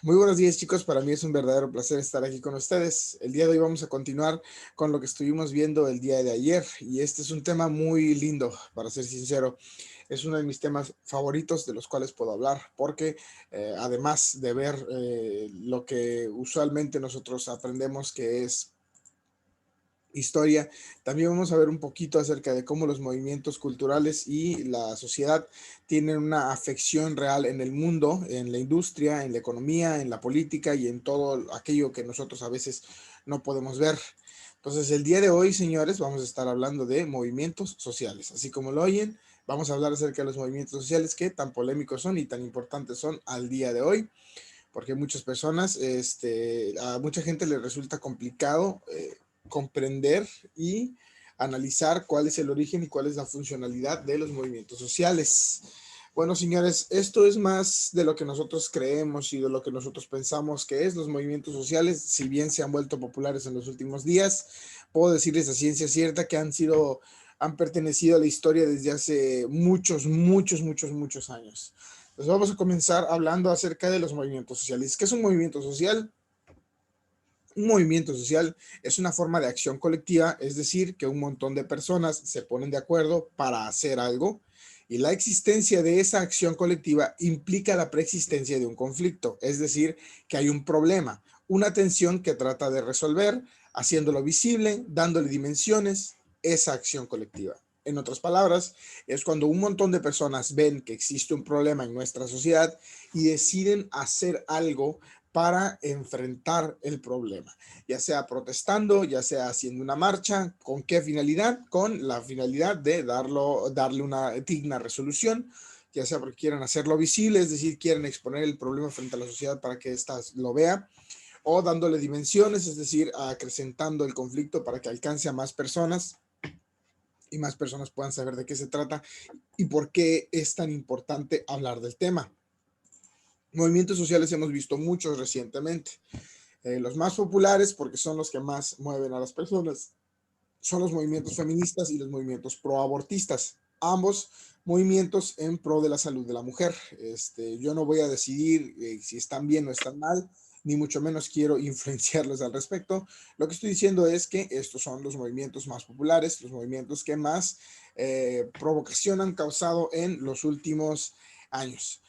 Muy buenos días, chicos. Para mí es un verdadero placer estar aquí con ustedes. El día de hoy vamos a continuar con lo que estuvimos viendo el día de ayer y este es un tema muy lindo, para ser sincero. Es uno de mis temas favoritos de los cuales puedo hablar porque además de ver lo que usualmente nosotros aprendemos que es historia, también vamos a ver un poquito acerca de cómo los movimientos culturales y la sociedad tienen una afección real en el mundo, en la industria, en la economía, en la política y en todo aquello que nosotros a veces no podemos ver. Entonces, el día de hoy, señores, vamos a estar hablando de movimientos sociales. Así como lo oyen, vamos a hablar acerca de los movimientos sociales que tan polémicos son y tan importantes son al día de hoy, porque muchas personas, a mucha gente le resulta complicado comprender y analizar cuál es el origen y cuál es la funcionalidad de los movimientos sociales. Bueno, señores, esto es más de lo que nosotros creemos y de lo que nosotros pensamos que es los movimientos sociales, si bien se han vuelto populares en los últimos días. Puedo decirles a ciencia cierta que han pertenecido a la historia desde hace muchos años. Pues vamos a comenzar hablando acerca de los movimientos sociales. ¿Qué es un movimiento social? Un movimiento social es una forma de acción colectiva, es decir, que un montón de personas se ponen de acuerdo para hacer algo y la existencia de esa acción colectiva implica la preexistencia de un conflicto, es decir, que hay un problema, una tensión que trata de resolver, haciéndolo visible, dándole dimensiones, esa acción colectiva. En otras palabras, es cuando un montón de personas ven que existe un problema en nuestra sociedad y deciden hacer algo para enfrentar el problema, ya sea protestando, ya sea haciendo una marcha. ¿Con qué finalidad? Con la finalidad de darle una digna resolución, ya sea porque quieren hacerlo visible, es decir, quieren exponer el problema frente a la sociedad para que ésta lo vea, o dándole dimensiones, es decir, acrecentando el conflicto para que alcance a más personas y más personas puedan saber de qué se trata y por qué es tan importante hablar del tema. Movimientos sociales hemos visto muchos recientemente. Los más populares, porque son los que más mueven a las personas, son los movimientos feministas y los movimientos proabortistas. Ambos movimientos en pro de la salud de la mujer. Yo no voy a decidir si están bien o están mal, ni mucho menos quiero influenciarlos al respecto. Lo que estoy diciendo es que estos son los movimientos más populares, los movimientos que más provocación han causado en los últimos años.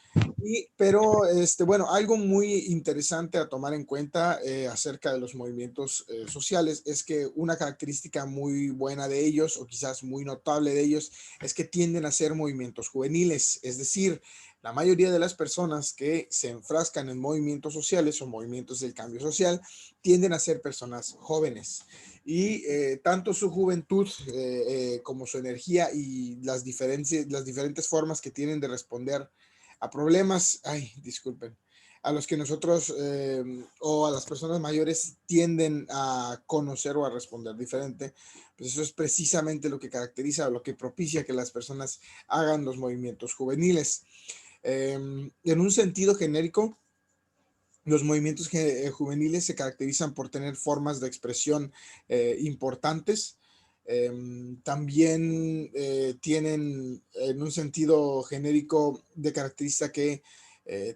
Pero bueno, algo muy interesante a tomar en cuenta acerca de los movimientos sociales es que una característica muy buena de ellos, o quizás muy notable de ellos, es que tienden a ser movimientos juveniles. Es decir, la mayoría de las personas que se enfrascan en movimientos sociales o movimientos del cambio social tienden a ser personas jóvenes. Y tanto su juventud como su energía y las diferentes formas que tienen de responder a problemas, ay, disculpen, a los que nosotros o a las personas mayores tienden a conocer o a responder diferente, pues eso es precisamente lo que caracteriza o lo que propicia que las personas hagan los movimientos juveniles. En un sentido genérico, los movimientos juveniles se caracterizan por tener formas de expresión importantes. También tienen en un sentido genérico de característica que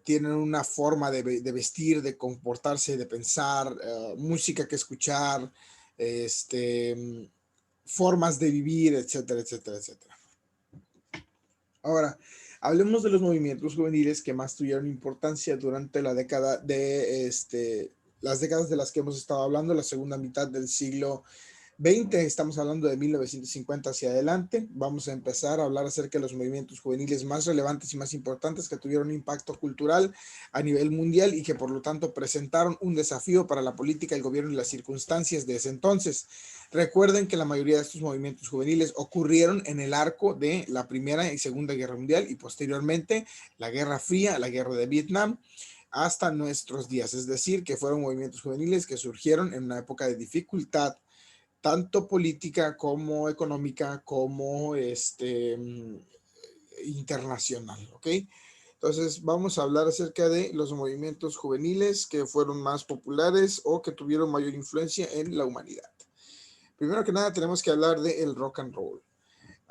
tienen una forma de vestir, de comportarse, de pensar, música que escuchar, este, formas de vivir, etcétera, etcétera, etcétera. Ahora, hablemos de los movimientos juveniles que más tuvieron importancia durante la década de las décadas de las que hemos estado hablando, la segunda mitad del siglo 20, estamos hablando de 1950 hacia adelante. Vamos a empezar a hablar acerca de los movimientos juveniles más relevantes y más importantes que tuvieron un impacto cultural a nivel mundial y que por lo tanto presentaron un desafío para la política, el gobierno y las circunstancias de ese entonces. Recuerden que la mayoría de estos movimientos juveniles ocurrieron en el arco de la Primera y Segunda Guerra Mundial y posteriormente la Guerra Fría, la Guerra de Vietnam, hasta nuestros días. Es decir, que fueron movimientos juveniles que surgieron en una época de dificultad tanto política como económica como internacional, ¿ok? Entonces vamos a hablar acerca de los movimientos juveniles que fueron más populares o que tuvieron mayor influencia en la humanidad. Primero que nada tenemos que hablar del rock and roll.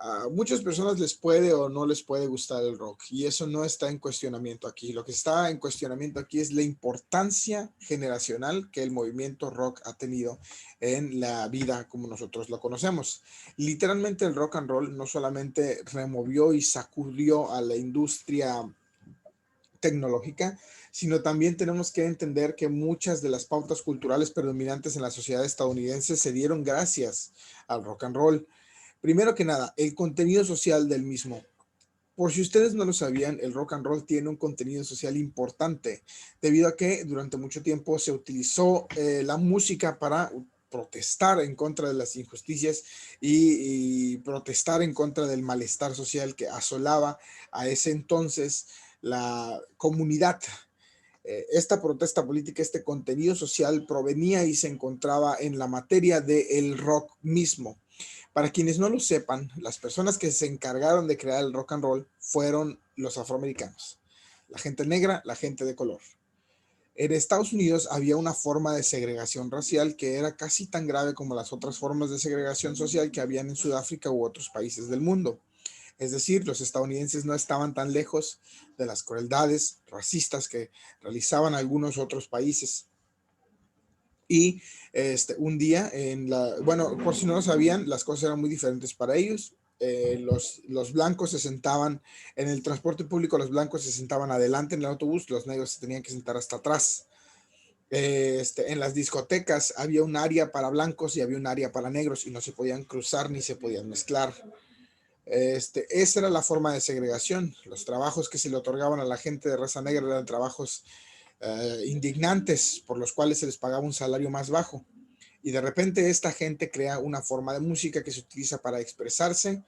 A muchas personas les puede o no les puede gustar el rock y eso no está en cuestionamiento aquí. Lo que está en cuestionamiento aquí es la importancia generacional que el movimiento rock ha tenido en la vida como nosotros lo conocemos. Literalmente el rock and roll no solamente removió y sacudió a la industria tecnológica, sino también tenemos que entender que muchas de las pautas culturales predominantes en la sociedad estadounidense se dieron gracias al rock and roll. Primero que nada, el contenido social del mismo. Por si ustedes no lo sabían, el rock and roll tiene un contenido social importante, debido a que durante mucho tiempo se utilizó la música para protestar en contra de las injusticias y protestar en contra del malestar social que asolaba a ese entonces la comunidad. Esta protesta política, este contenido social provenía y se encontraba en la materia del rock mismo. Para quienes no lo sepan, las personas que se encargaron de crear el rock and roll fueron los afroamericanos, la gente negra, la gente de color. En Estados Unidos había una forma de segregación racial que era casi tan grave como las otras formas de segregación social que habían en Sudáfrica u otros países del mundo. Es decir, los estadounidenses no estaban tan lejos de las crueldades racistas que realizaban algunos otros países. Y un día, bueno, por si no lo sabían, las cosas eran muy diferentes para ellos. Los blancos se sentaban en el transporte público, los blancos se sentaban adelante en el autobús, los negros se tenían que sentar hasta atrás. En las discotecas había un área para blancos y había un área para negros y no se podían cruzar ni se podían mezclar. Esa era la forma de segregación. Los trabajos que se le otorgaban a la gente de raza negra eran trabajos indignantes por los cuales se les pagaba un salario más bajo. Y de repente esta gente crea una forma de música que se utiliza para expresarse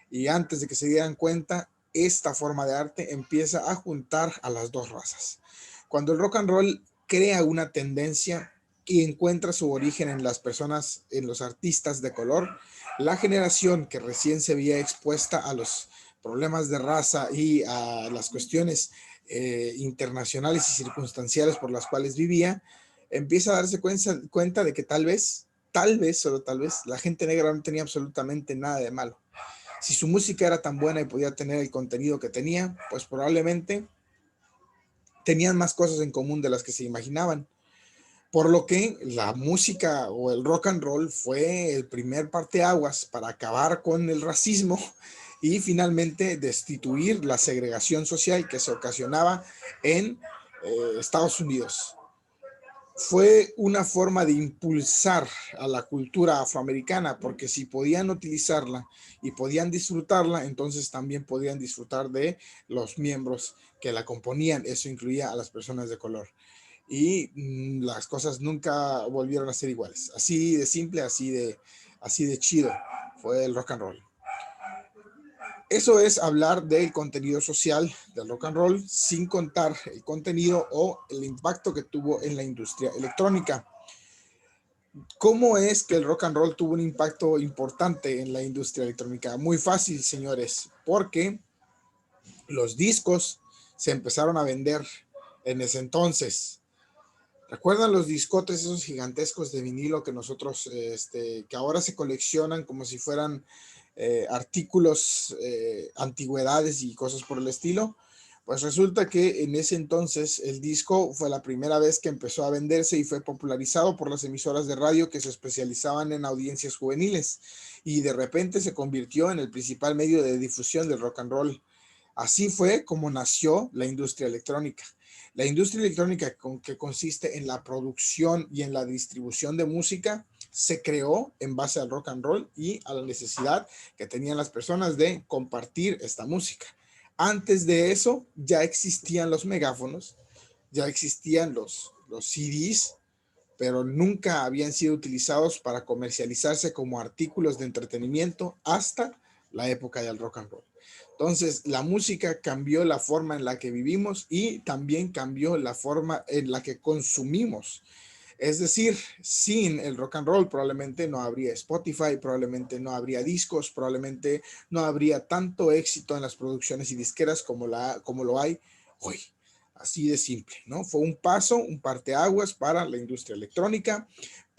y antes de que se dieran cuenta, esta forma de arte empieza a juntar a las dos razas. Cuando el rock and roll crea una tendencia y encuentra su origen en las personas, en los artistas de color, la generación que recién se veía expuesta a los problemas de raza y a las cuestiones internacionales y circunstanciales por las cuales vivía, empieza a darse cuenta de que tal vez, solo tal vez, la gente negra no tenía absolutamente nada de malo. Si su música era tan buena y podía tener el contenido que tenía, pues probablemente tenían más cosas en común de las que se imaginaban. Por lo que la música o el rock and roll fue el primer parteaguas para acabar con el racismo y finalmente destituir la segregación social que se ocasionaba en Estados Unidos. Fue una forma de impulsar a la cultura afroamericana, porque si podían utilizarla y podían disfrutarla, entonces también podían disfrutar de los miembros que la componían. Eso incluía a las personas de color. Y las cosas nunca volvieron a ser iguales. Así de simple, así de chido fue el rock and roll. Eso es hablar del contenido social del rock and roll sin contar el contenido o el impacto que tuvo en la industria electrónica. ¿Cómo es que el rock and roll tuvo un impacto importante en la industria electrónica? Muy fácil, señores, porque los discos se empezaron a vender en ese entonces. ¿Recuerdan los discotes esos gigantescos de vinilo que nosotros, que ahora se coleccionan como si fueran artículos, antigüedades y cosas por el estilo? Pues resulta que en ese entonces el disco fue la primera vez que empezó a venderse y fue popularizado por las emisoras de radio que se especializaban en audiencias juveniles y de repente se convirtió en el principal medio de difusión del rock and roll. Así fue como nació la industria electrónica. La industria electrónica, que consiste en la producción y en la distribución de música, se creó en base al rock and roll y a la necesidad que tenían las personas de compartir esta música. Antes de eso ya existían los megáfonos, ya existían los CDs, pero nunca habían sido utilizados para comercializarse como artículos de entretenimiento hasta la época del rock and roll. Entonces, la música cambió la forma en la que vivimos y también cambió la forma en la que consumimos. Es decir, sin el rock and roll probablemente no habría Spotify, probablemente no habría discos, probablemente no habría tanto éxito en las producciones y disqueras como lo hay hoy. Así de simple, ¿no? Fue un paso, un parteaguas para la industria electrónica,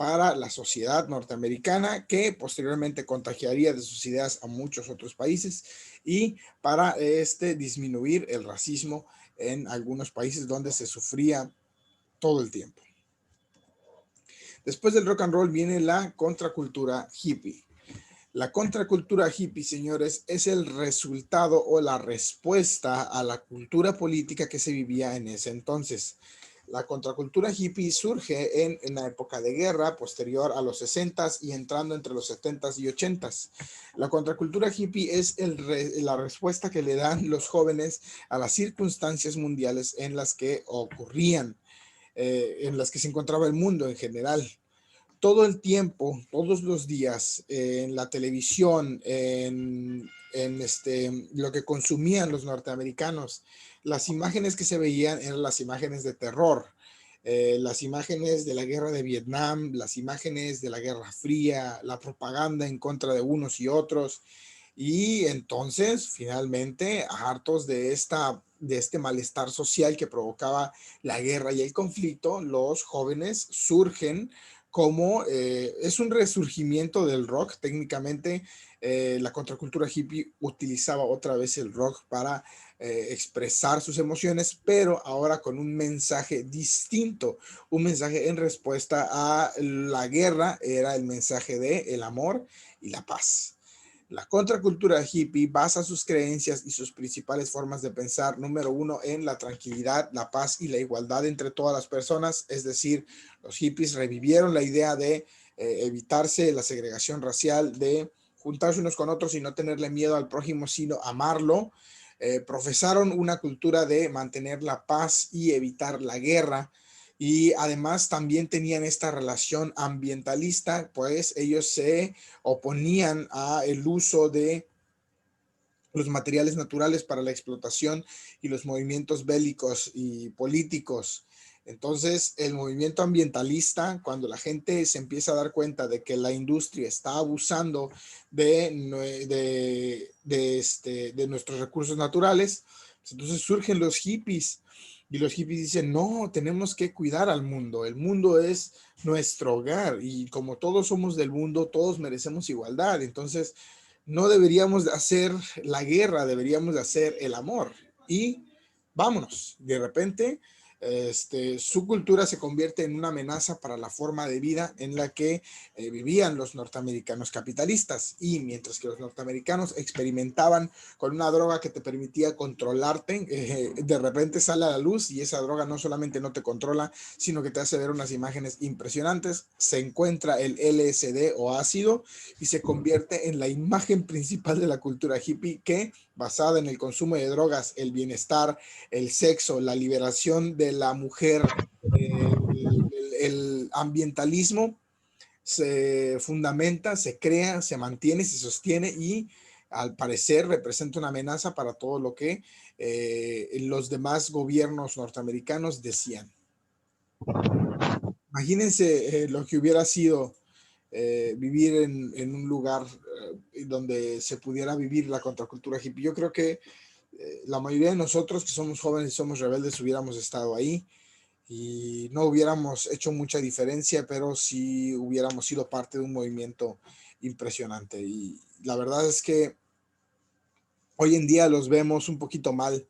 para la sociedad norteamericana, que posteriormente contagiaría de sus ideas a muchos otros países, y para disminuir el racismo en algunos países donde se sufría todo el tiempo. Después del rock and roll viene la contracultura hippie. La contracultura hippie, señores, es el resultado o la respuesta a la cultura política que se vivía en ese entonces. La contracultura hippie surge en la época de guerra, posterior a los 60s y entrando entre los 70s y 80s. La contracultura hippie es la respuesta que le dan los jóvenes a las circunstancias mundiales en las que ocurrían, en las que se encontraba el mundo en general. Todo el tiempo, todos los días, en la televisión, lo que consumían los norteamericanos, las imágenes que se veían eran las imágenes de terror, las imágenes de la guerra de Vietnam, las imágenes de la Guerra Fría, la propaganda en contra de unos y otros. Y entonces, finalmente, hartos de este malestar social que provocaba la guerra y el conflicto, los jóvenes surgen como es un resurgimiento del rock. Técnicamente, la contracultura hippie utilizaba otra vez el rock para expresar sus emociones, pero ahora con un mensaje distinto, un mensaje en respuesta a la guerra, era el mensaje de el amor y la paz. La contracultura hippie basa sus creencias y sus principales formas de pensar, número uno, en la tranquilidad, la paz y la igualdad entre todas las personas. Es decir, los hippies revivieron la idea de evitarse la segregación racial, de juntarse unos con otros y no tenerle miedo al prójimo, sino amarlo. Profesaron una cultura de mantener la paz y evitar la guerra. Y además también tenían esta relación ambientalista, pues ellos se oponían a el uso de los materiales naturales para la explotación y los movimientos bélicos y políticos. Entonces, el movimiento ambientalista, cuando la gente se empieza a dar cuenta de que la industria está abusando de nuestros recursos naturales, pues entonces surgen los hippies. Y los hippies dicen, no, tenemos que cuidar al mundo. El mundo es nuestro hogar y como todos somos del mundo, todos merecemos igualdad. Entonces, no deberíamos de hacer la guerra, deberíamos de hacer el amor. Y vámonos, de repente, su cultura se convierte en una amenaza para la forma de vida en la que vivían los norteamericanos capitalistas. Y mientras que los norteamericanos experimentaban con una droga que te permitía controlarte, de repente sale a la luz y esa droga no solamente no te controla, sino que te hace ver unas imágenes impresionantes. Se encuentra el LSD o ácido y se convierte en la imagen principal de la cultura hippie que, basada en el consumo de drogas, el bienestar, el sexo, la liberación de la mujer, el ambientalismo, se fundamenta, se crea, se mantiene, se sostiene y al parecer representa una amenaza para todo lo que los demás gobiernos norteamericanos decían. Imagínense lo que hubiera sido vivir en un lugar donde se pudiera vivir la contracultura hippie. Yo creo que la mayoría de nosotros que somos jóvenes y somos rebeldes hubiéramos estado ahí y no hubiéramos hecho mucha diferencia, pero sí hubiéramos sido parte de un movimiento impresionante. Y la verdad es que hoy en día los vemos un poquito mal,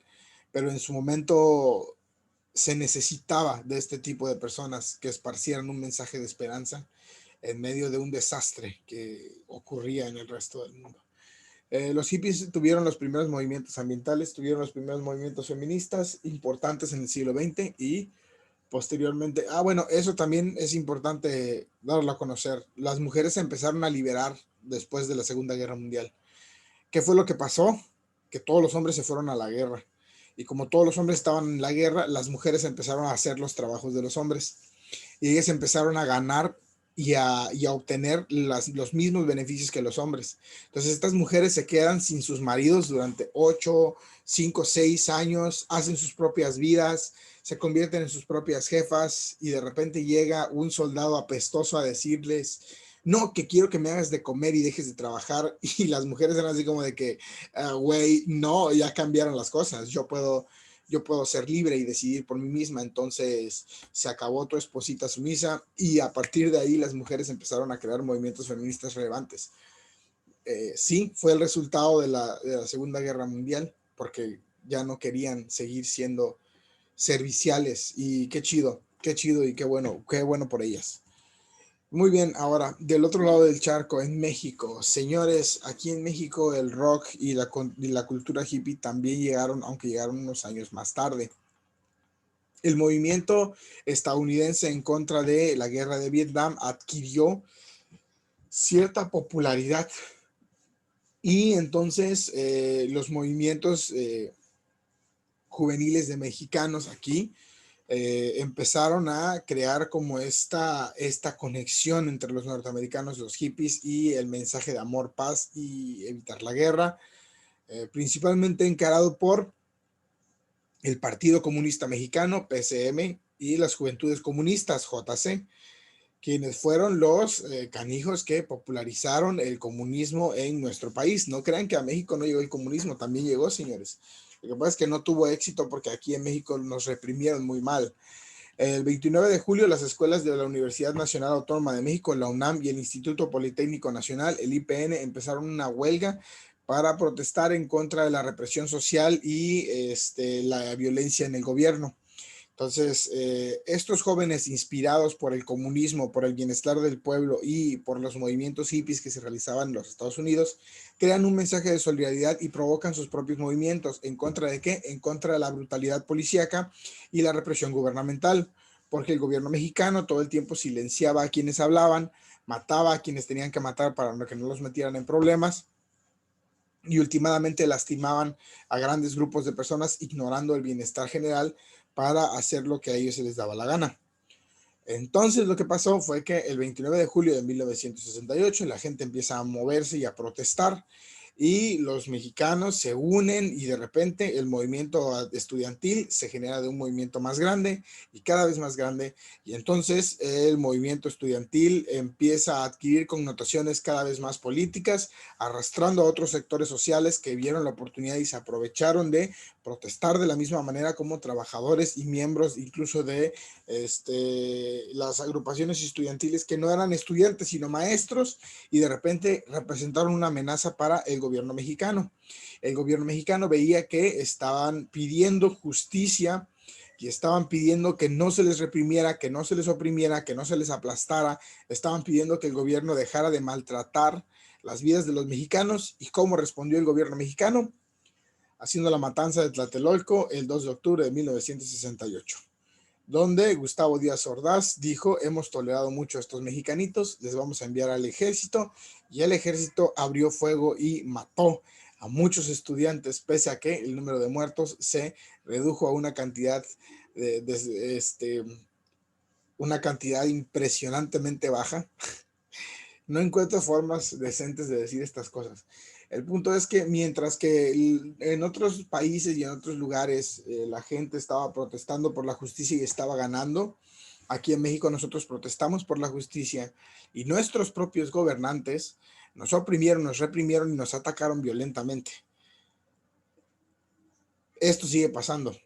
pero en su momento se necesitaba de este tipo de personas que esparcieran un mensaje de esperanza en medio de un desastre que ocurría en el resto del mundo. Los hippies tuvieron los primeros movimientos ambientales, tuvieron los primeros movimientos feministas importantes en el siglo XX y posteriormente, bueno, eso también es importante darlo a conocer. Las mujeres se empezaron a liberar después de la Segunda Guerra Mundial. ¿Qué fue lo que pasó? Que todos los hombres se fueron a la guerra. Y como todos los hombres estaban en la guerra, las mujeres empezaron a hacer los trabajos de los hombres. Y ellas empezaron a ganar y a obtener los mismos beneficios que los hombres. Entonces estas mujeres se quedan sin sus maridos durante 8, 5, 6 años, hacen sus propias vidas, se convierten en sus propias jefas y de repente llega un soldado apestoso a decirles, no, que quiero que me hagas de comer y dejes de trabajar. Y las mujeres eran así como de que, güey, no, ya cambiaron las cosas, yo puedo ser libre y decidir por mí misma. Entonces se acabó tu esposita sumisa y a partir de ahí las mujeres empezaron a crear movimientos feministas relevantes. Sí, fue el resultado de la Segunda Guerra Mundial, porque ya no querían seguir siendo serviciales, y qué chido y qué bueno por ellas. Muy bien, ahora, del otro lado del charco, en México. Señores, aquí en México el rock y la cultura hippie también llegaron, aunque llegaron unos años más tarde. El movimiento estadounidense en contra de la guerra de Vietnam adquirió cierta popularidad y entonces los movimientos juveniles de mexicanos aquí empezaron a crear como esta conexión entre los norteamericanos, los hippies, y el mensaje de amor, paz y evitar la guerra, principalmente encarado por el Partido Comunista Mexicano, PCM, y las Juventudes Comunistas, JC, quienes fueron los canijos que popularizaron el comunismo en nuestro país. No crean que a México no llegó el comunismo, también llegó, señores. Lo que pasa es que no tuvo éxito porque aquí en México nos reprimieron muy mal. El 29 de julio, las escuelas de la Universidad Nacional Autónoma de México, la UNAM, y el Instituto Politécnico Nacional, el IPN, empezaron una huelga para protestar en contra de la represión social y la violencia en el gobierno. Entonces, estos jóvenes inspirados por el comunismo, por el bienestar del pueblo y por los movimientos hippies que se realizaban en los Estados Unidos, crean un mensaje de solidaridad y provocan sus propios movimientos. ¿En contra de qué? En contra de la brutalidad policíaca y la represión gubernamental, porque el gobierno mexicano todo el tiempo silenciaba a quienes hablaban, mataba a quienes tenían que matar para que no los metieran en problemas, y últimamente lastimaban a grandes grupos de personas ignorando el bienestar general para hacer lo que a ellos se les daba la gana. Entonces lo que pasó fue que el 29 de julio de 1968 la gente empieza a moverse y a protestar y los mexicanos se unen y de repente el movimiento estudiantil se genera de un movimiento más grande y cada vez más grande, y entonces el movimiento estudiantil empieza a adquirir connotaciones cada vez más políticas, arrastrando a otros sectores sociales que vieron la oportunidad y se aprovecharon de protestar de la misma manera como trabajadores y miembros incluso de las agrupaciones estudiantiles que no eran estudiantes sino maestros, y de repente representaron una amenaza para el gobierno mexicano. El gobierno mexicano veía que estaban pidiendo justicia y estaban pidiendo que no se les reprimiera, que no se les oprimiera, que no se les aplastara. Estaban pidiendo que el gobierno dejara de maltratar las vidas de los mexicanos. ¿Y cómo respondió el gobierno mexicano? Haciendo la matanza de Tlatelolco el 2 de octubre de 1968. Donde Gustavo Díaz Ordaz dijo: hemos tolerado mucho a estos mexicanitos, les vamos a enviar al ejército, y el ejército abrió fuego y mató a muchos estudiantes, pese a que el número de muertos se redujo a una cantidad una cantidad impresionantemente baja. No encuentro formas decentes de decir estas cosas. El punto es que mientras que en otros países y en otros lugares la gente estaba protestando por la justicia y estaba ganando, aquí en México nosotros protestamos por la justicia y nuestros propios gobernantes nos oprimieron, nos reprimieron y nos atacaron violentamente. Esto sigue pasando.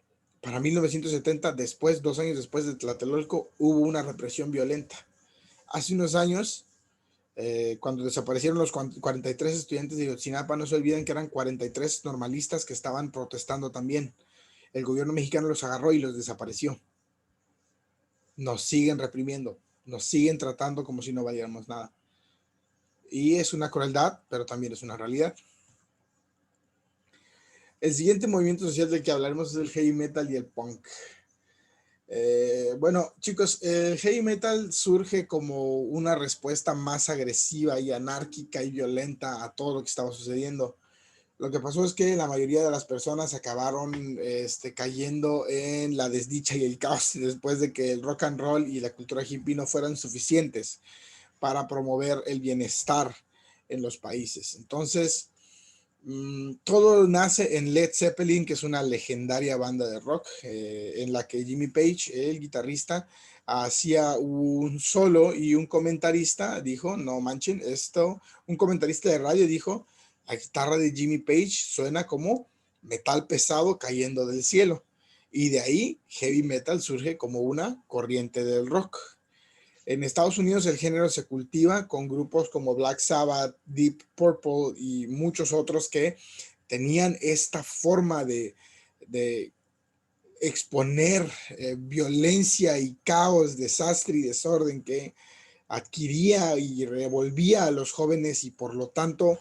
Para 1970, 2 años después de Tlatelolco, hubo una represión violenta. Hace unos años, cuando desaparecieron los 43 estudiantes de Ayotzinapa, no se olviden que eran 43 normalistas que estaban protestando también. El gobierno mexicano los agarró y los desapareció. Nos siguen reprimiendo, nos siguen tratando como si no valiéramos nada. Y es una crueldad, pero también es una realidad. El siguiente movimiento social del que hablaremos es el heavy metal y el punk. Bueno, chicos, el heavy metal surge como una respuesta más agresiva y anárquica y violenta a todo lo que estaba sucediendo. Lo que pasó es que la mayoría de las personas acabaron cayendo en la desdicha y el caos después de que el rock and roll y la cultura hippie no fueran suficientes para promover el bienestar en los países. Entonces, todo nace en Led Zeppelin, que es una legendaria banda de rock, en la que Jimmy Page, el guitarrista, hacía un solo y un comentarista dijo: no manchen, un comentarista de radio dijo: la guitarra de Jimmy Page suena como metal pesado cayendo del cielo. y de ahí heavy metal surge como una corriente del rock. En Estados Unidos el género se cultiva con grupos como Black Sabbath, Deep Purple y muchos otros que tenían esta forma de exponer violencia y caos, desastre y desorden que adquiría y revolvía a los jóvenes y por lo tanto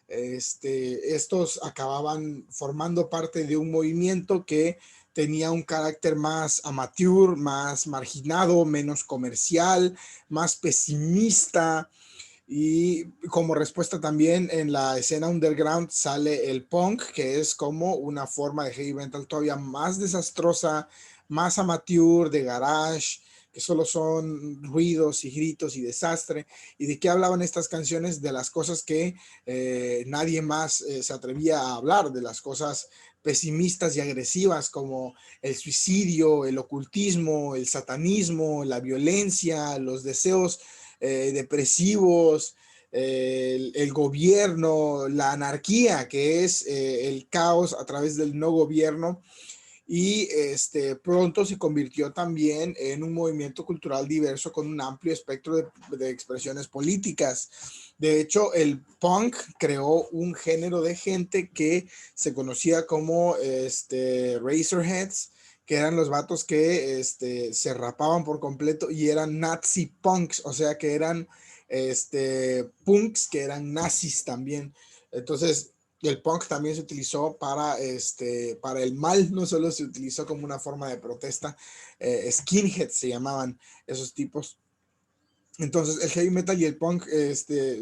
estos acababan formando parte de un movimiento que tenía un carácter más amateur, más marginado, menos comercial, más pesimista. Y como respuesta también en la escena underground sale el punk, que es como una forma de heavy metal todavía más desastrosa, más amateur, de garage, que solo son ruidos y gritos y desastre. ¿Y de qué hablaban estas canciones? De las cosas que nadie más se atrevía a hablar, de las cosas pesimistas y agresivas como el suicidio, el ocultismo, el satanismo, la violencia, los deseos depresivos, el gobierno, la anarquía, que es el caos a través del no gobierno, y pronto se convirtió también en un movimiento cultural diverso con un amplio espectro de expresiones políticas. De hecho, el punk creó un género de gente que se conocía como Razorheads, que eran los vatos que se rapaban por completo y eran nazi punks, o sea que eran punks que eran nazis también. Entonces, el punk también se utilizó para el mal, no solo se utilizó como una forma de protesta, skinheads se llamaban esos tipos. Entonces el heavy metal y el punk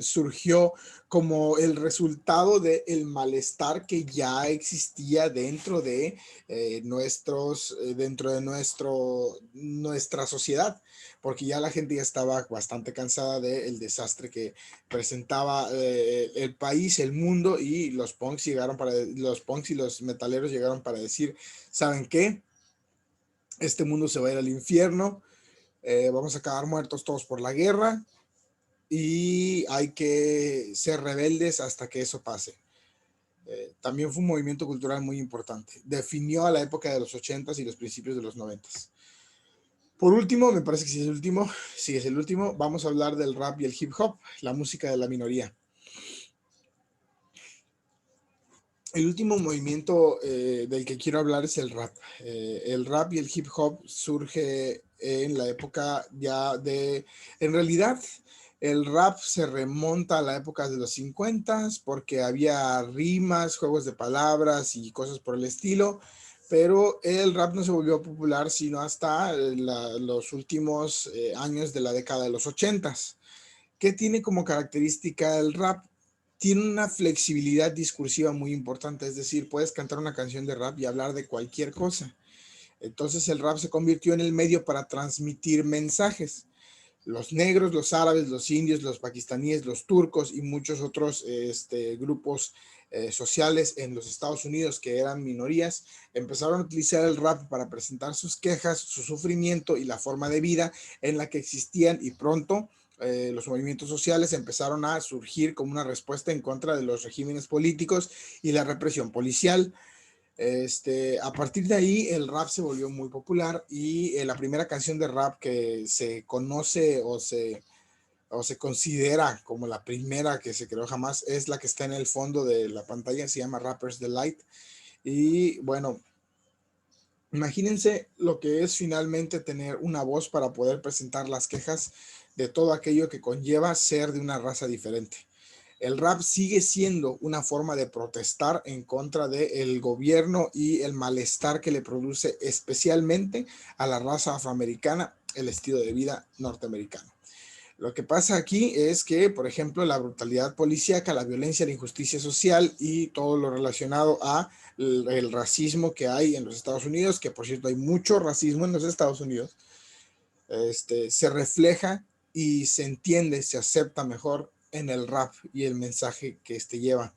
surgió como el resultado del malestar que ya existía dentro de nuestra sociedad, porque ya la gente ya estaba bastante cansada del desastre que presentaba el país, el mundo, y los punks y los metaleros llegaron para decir, ¿saben qué? Este mundo se va a ir al infierno, vamos a acabar muertos todos por la guerra y hay que ser rebeldes hasta que eso pase. También fue un movimiento cultural muy importante. Definió a la época de los 80s y los principios de los 90s. Por último, me parece que si es el último, vamos a hablar del rap y el hip hop, la música de la minoría. El último movimiento del que quiero hablar es el rap. El rap y el hip hop surge en la época en realidad, el rap se remonta a la época de los 50 porque había rimas, juegos de palabras y cosas por el estilo, pero el rap no se volvió popular sino hasta los últimos años de la década de los 80. ¿Qué tiene como característica el rap? Tiene una flexibilidad discursiva muy importante, es decir, puedes cantar una canción de rap y hablar de cualquier cosa. Entonces el rap se convirtió en el medio para transmitir mensajes. Los negros, los árabes, los indios, los pakistaníes, los turcos y muchos otros grupos sociales en los Estados Unidos que eran minorías, empezaron a utilizar el rap para presentar sus quejas, su sufrimiento y la forma de vida en la que existían, y pronto los movimientos sociales empezaron a surgir como una respuesta en contra de los regímenes políticos y la represión policial. A partir de ahí el rap se volvió muy popular y la primera canción de rap que se conoce o se considera como la primera que se creó jamás es la que está en el fondo de la pantalla, se llama Rapper's Delight. Y bueno, imagínense lo que es finalmente tener una voz para poder presentar las quejas de todo aquello que conlleva ser de una raza diferente. El rap sigue siendo una forma de protestar en contra del gobierno y el malestar que le produce especialmente a la raza afroamericana el estilo de vida norteamericano. Lo que pasa aquí es que, por ejemplo, la brutalidad policíaca, la violencia, la injusticia social y todo lo relacionado a el racismo que hay en los Estados Unidos, que por cierto hay mucho racismo en los Estados Unidos, se refleja y se entiende, se acepta mejor en el rap y el mensaje que lleva.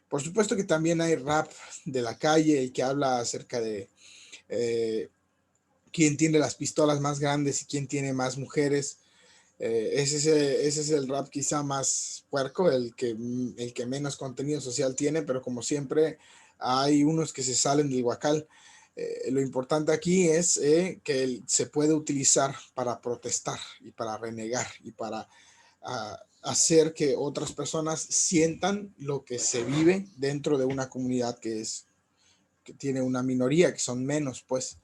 Por supuesto que también hay rap de la calle y que habla acerca de quién tiene las pistolas más grandes y quién tiene más mujeres. Ese es el rap quizá más puerco, el que menos contenido social tiene, pero como siempre hay unos que se salen del huacal. Lo importante aquí es que se puede utilizar para protestar y para renegar y para hacer que otras personas sientan lo que se vive dentro de una comunidad que tiene una minoría, que son menos, pues.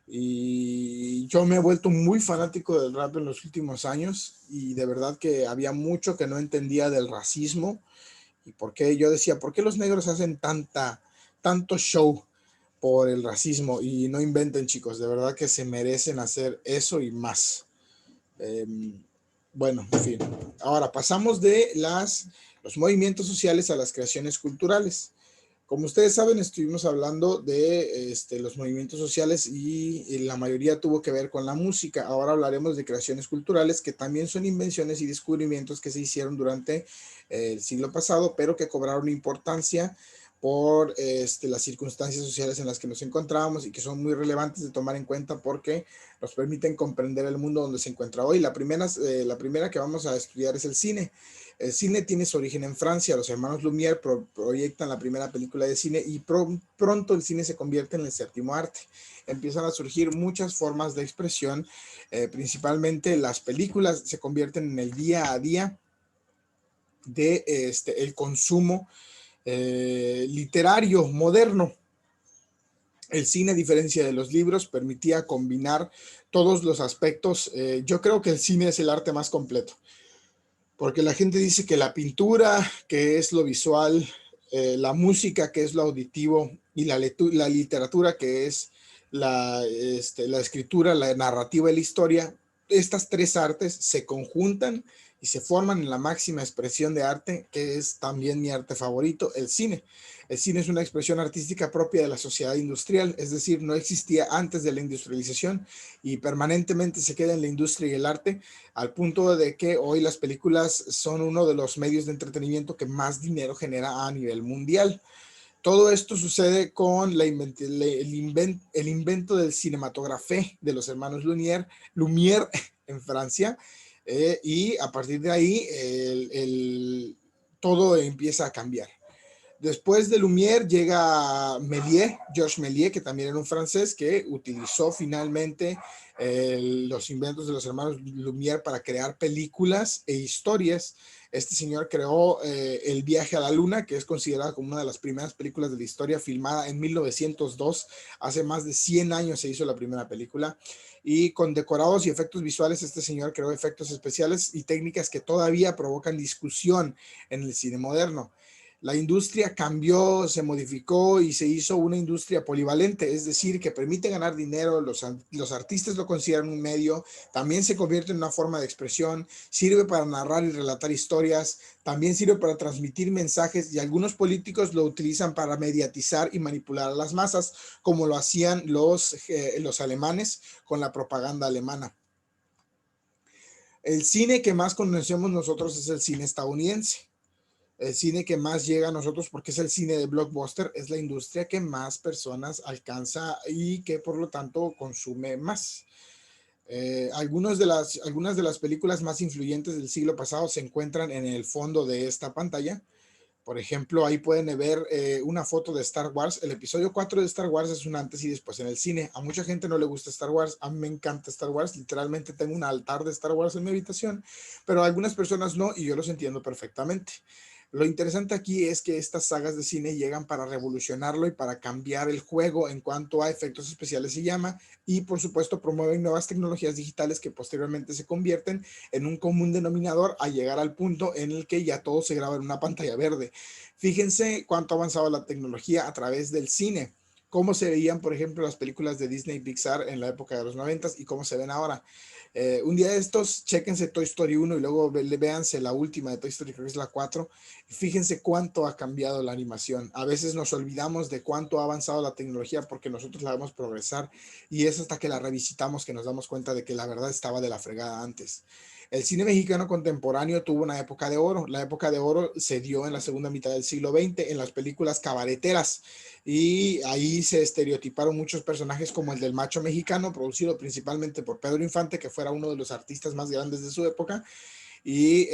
Y yo me he vuelto muy fanático del rap en los últimos años y de verdad que había mucho que no entendía del racismo y por qué yo decía, ¿por qué los negros hacen tanto show por el racismo? Y no inventen, chicos, de verdad que se merecen hacer eso y más. Eh, bueno, en fin. Ahora pasamos de los movimientos sociales a las creaciones culturales. Como ustedes saben, estuvimos hablando de los movimientos sociales y la mayoría tuvo que ver con la música. Ahora hablaremos de creaciones culturales que también son invenciones y descubrimientos que se hicieron durante el siglo pasado, pero que cobraron importancia por las circunstancias sociales en las que nos encontrábamos y que son muy relevantes de tomar en cuenta porque nos permiten comprender el mundo donde se encuentra hoy. La primera que vamos a estudiar es el cine. El cine tiene su origen en Francia. Los hermanos Lumière proyectan la primera película de cine y pronto el cine se convierte en el séptimo arte. Empiezan a surgir muchas formas de expresión, principalmente las películas se convierten en el día a día de el consumo literario moderno. El cine, a diferencia de los libros, permitía combinar todos los aspectos. Yo creo que el cine es el arte más completo, porque la gente dice que la pintura, que es lo visual, la música, que es lo auditivo, y la literatura, que es la escritura, la narrativa y la historia, estas tres artes se conjuntan y se forman en la máxima expresión de arte, que es también mi arte favorito, el cine. El cine es una expresión artística propia de la sociedad industrial, es decir, no existía antes de la industrialización y permanentemente se queda en la industria y el arte, al punto de que hoy las películas son uno de los medios de entretenimiento que más dinero genera a nivel mundial. Todo esto sucede con el invento del cinematografé de los hermanos Lumière en Francia, y a partir de ahí todo empieza a cambiar. Después de Lumière llega Méliès, Georges Méliès, que también era un francés que utilizó finalmente los inventos de los hermanos Lumière para crear películas e historias. Este señor creó El viaje a la luna, que es considerada como una de las primeras películas de la historia, filmada en 1902. Hace más de 100 años se hizo la primera película. Y con decorados y efectos visuales, este señor creó efectos especiales y técnicas que todavía provocan discusión en el cine moderno. La industria cambió, se modificó y se hizo una industria polivalente, es decir, que permite ganar dinero, los artistas lo consideran un medio, también se convierte en una forma de expresión, sirve para narrar y relatar historias, también sirve para transmitir mensajes y algunos políticos lo utilizan para mediatizar y manipular a las masas, como lo hacían los alemanes con la propaganda alemana. El cine que más conocemos nosotros es el cine estadounidense. El cine que más llega a nosotros porque es el cine de blockbuster, es la industria que más personas alcanza y que por lo tanto consume más. Algunas de las películas más influyentes del siglo pasado se encuentran en el fondo de esta pantalla. Por ejemplo, ahí pueden ver una foto de Star Wars. El episodio 4 de Star Wars es un antes y después en el cine. A mucha gente no le gusta Star Wars. A mí me encanta Star Wars. Literalmente tengo un altar de Star Wars en mi habitación, pero a algunas personas no y yo los entiendo perfectamente. Lo interesante aquí es que estas sagas de cine llegan para revolucionarlo y para cambiar el juego en cuanto a efectos especiales se llama, y por supuesto promueven nuevas tecnologías digitales que posteriormente se convierten en un común denominador a llegar al punto en el que ya todo se graba en una pantalla verde. Fíjense cuánto ha avanzado la tecnología a través del cine, cómo se veían, por ejemplo, las películas de Disney y Pixar en la época de los 90 y cómo se ven ahora. Un día de estos, chéquense Toy Story 1 y luego véanse la última de Toy Story, creo que es la 4. Fíjense cuánto ha cambiado la animación. A veces nos olvidamos de cuánto ha avanzado la tecnología porque nosotros la vemos progresar y es hasta que la revisitamos que nos damos cuenta de que la verdad estaba de la fregada antes. El cine mexicano contemporáneo tuvo una época de oro. La época de oro se dio en la segunda mitad del siglo XX en las películas cabareteras y ahí se estereotiparon muchos personajes como el del macho mexicano, producido principalmente por Pedro Infante, que fuera uno de los artistas más grandes de su época. Y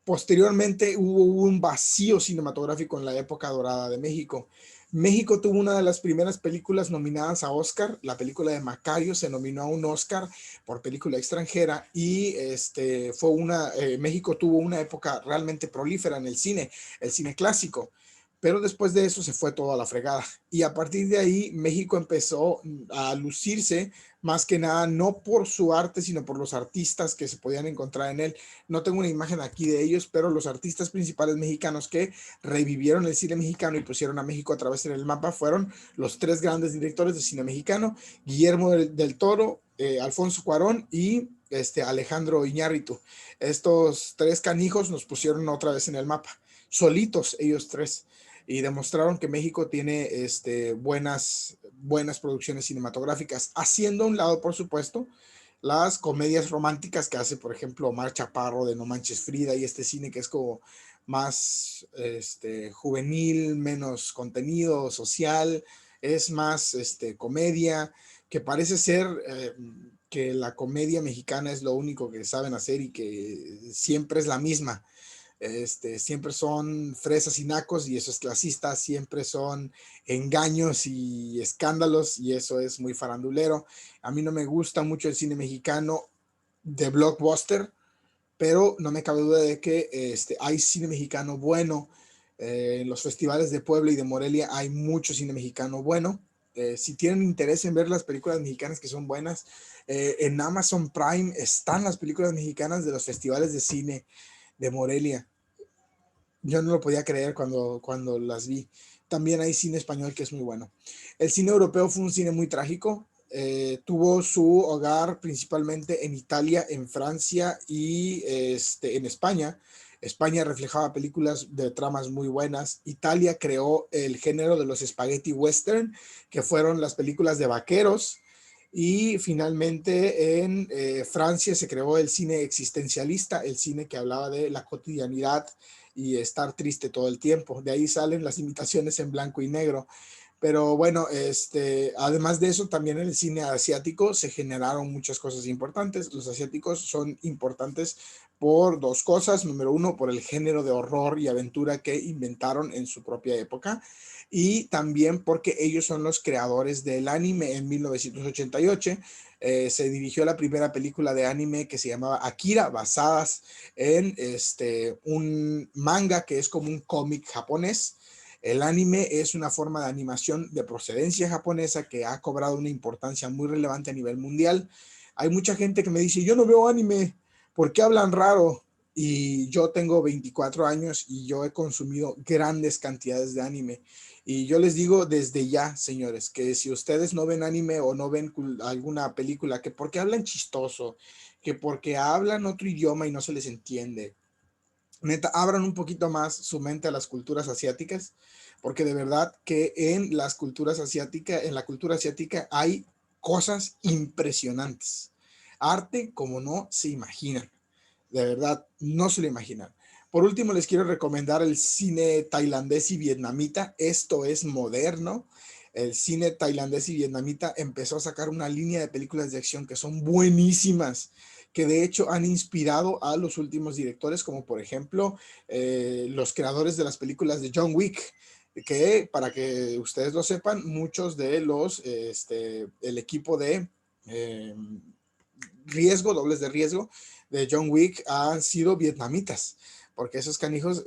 posteriormente hubo un vacío cinematográfico en la época dorada de México. México tuvo una de las primeras películas nominadas a Oscar. La película de Macario se nominó a un Oscar por película extranjera y México tuvo una época realmente prolífera en el cine clásico. Pero después de eso se fue todo a la fregada. Y a partir de ahí México empezó a lucirse más que nada, no por su arte, sino por los artistas que se podían encontrar en él. No tengo una imagen aquí de ellos, pero los artistas principales mexicanos que revivieron el cine mexicano y pusieron a México a través en el mapa fueron los tres grandes directores de cine mexicano: Guillermo del Toro, Alfonso Cuarón y Alejandro Iñárritu. Estos tres canijos nos pusieron otra vez en el mapa, solitos ellos tres, y demostraron que México tiene buenas producciones cinematográficas, haciendo a un lado, por supuesto, las comedias románticas que hace, por ejemplo, Omar Chaparro de No Manches Frida, y este cine que es como más juvenil, menos contenido social, es más comedia, que parece ser que la comedia mexicana es lo único que saben hacer y que siempre es la misma. Siempre son fresas y nacos, y eso es clasista. Siempre son engaños y escándalos, y eso es muy farandulero. A mí no me gusta mucho el cine mexicano de blockbuster, pero no me cabe duda de que hay cine mexicano bueno. En los festivales de Puebla y de Morelia hay mucho cine mexicano bueno. Si tienen interés en ver las películas mexicanas que son buenas, en Amazon Prime están las películas mexicanas de los festivales de cine de Morelia. Yo no lo podía creer cuando las vi. También hay cine español que es muy bueno. El cine europeo fue un cine muy trágico. Tuvo su hogar principalmente en Italia, en Francia y en España. España reflejaba películas de tramas muy buenas. Italia creó el género de los spaghetti western, que fueron las películas de vaqueros. Y finalmente en Francia se creó el cine existencialista, el cine que hablaba de la cotidianidad y estar triste todo el tiempo. De ahí salen las imitaciones en blanco y negro. Pero bueno, además de eso, también en el cine asiático se generaron muchas cosas importantes. Los asiáticos son importantes por dos cosas. Número uno, por el género de horror y aventura que inventaron en su propia época, y también porque ellos son los creadores del anime. En 1988 se dirigió la primera película de anime que se llamaba Akira, basadas en un manga que es como un cómic japonés. El anime es una forma de animación de procedencia japonesa que ha cobrado una importancia muy relevante a nivel mundial. Hay mucha gente que me dice, yo no veo anime, ¿por qué hablan raro? Y yo tengo 24 años y yo he consumido grandes cantidades de anime. Y yo les digo desde ya, señores, que si ustedes no ven anime o no ven alguna película, que porque hablan chistoso, que porque hablan otro idioma y no se les entiende, neta, abran un poquito más su mente a las culturas asiáticas, porque de verdad que en la cultura asiática hay cosas impresionantes. Arte como no se imaginan. De verdad, no se lo imaginan. Por último, les quiero recomendar el cine tailandés y vietnamita. Esto es moderno. El cine tailandés y vietnamita empezó a sacar una línea de películas de acción que son buenísimas, que de hecho han inspirado a los últimos directores, como por ejemplo los creadores de las películas de John Wick, que para que ustedes lo sepan, muchos de el equipo de eh, dobles de riesgo de John Wick han sido vietnamitas, porque esos canijos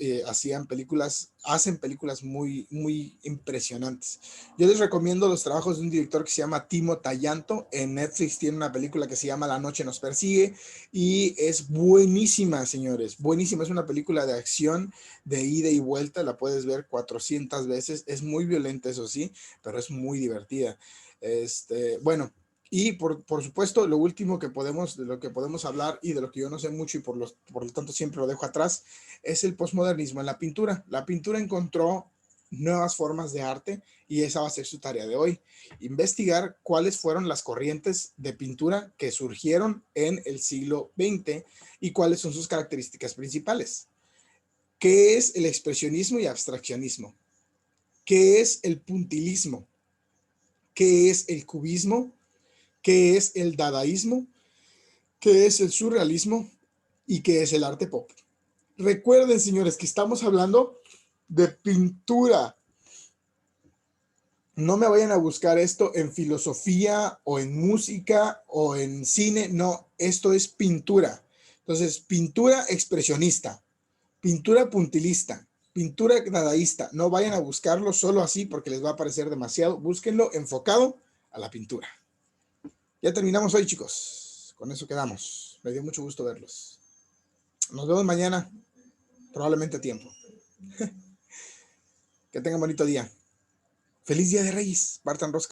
hacen películas muy, muy impresionantes. Yo les recomiendo los trabajos de un director que se llama Timo Tollanto. En Netflix tiene una película que se llama La noche nos persigue, y es buenísima, señores, buenísima. Es una película de acción de ida y vuelta, la puedes ver 400 veces. Es muy violenta, eso sí, pero es muy divertida. Bueno, y por supuesto, de lo que podemos hablar y de lo que yo no sé mucho y por lo tanto siempre lo dejo atrás, es el posmodernismo en la pintura. La pintura encontró nuevas formas de arte y esa va a ser su tarea de hoy. Investigar cuáles fueron las corrientes de pintura que surgieron en el siglo XX y cuáles son sus características principales. ¿Qué es el expresionismo y abstraccionismo? ¿Qué es el puntillismo? ¿Qué es el cubismo? ¿Qué es el dadaísmo? ¿Qué es el surrealismo? ¿Y qué es el arte pop? Recuerden, señores, que estamos hablando de pintura. No me vayan a buscar esto en filosofía o en música o en cine. No, esto es pintura. Entonces, pintura expresionista, pintura puntilista, pintura dadaísta. No vayan a buscarlo solo así porque les va a parecer demasiado. Búsquenlo enfocado a la pintura. Ya terminamos hoy, chicos. Con eso quedamos. Me dio mucho gusto verlos. Nos vemos mañana, probablemente a tiempo. Que tengan bonito día. Feliz Día de Reyes. Partan rosca.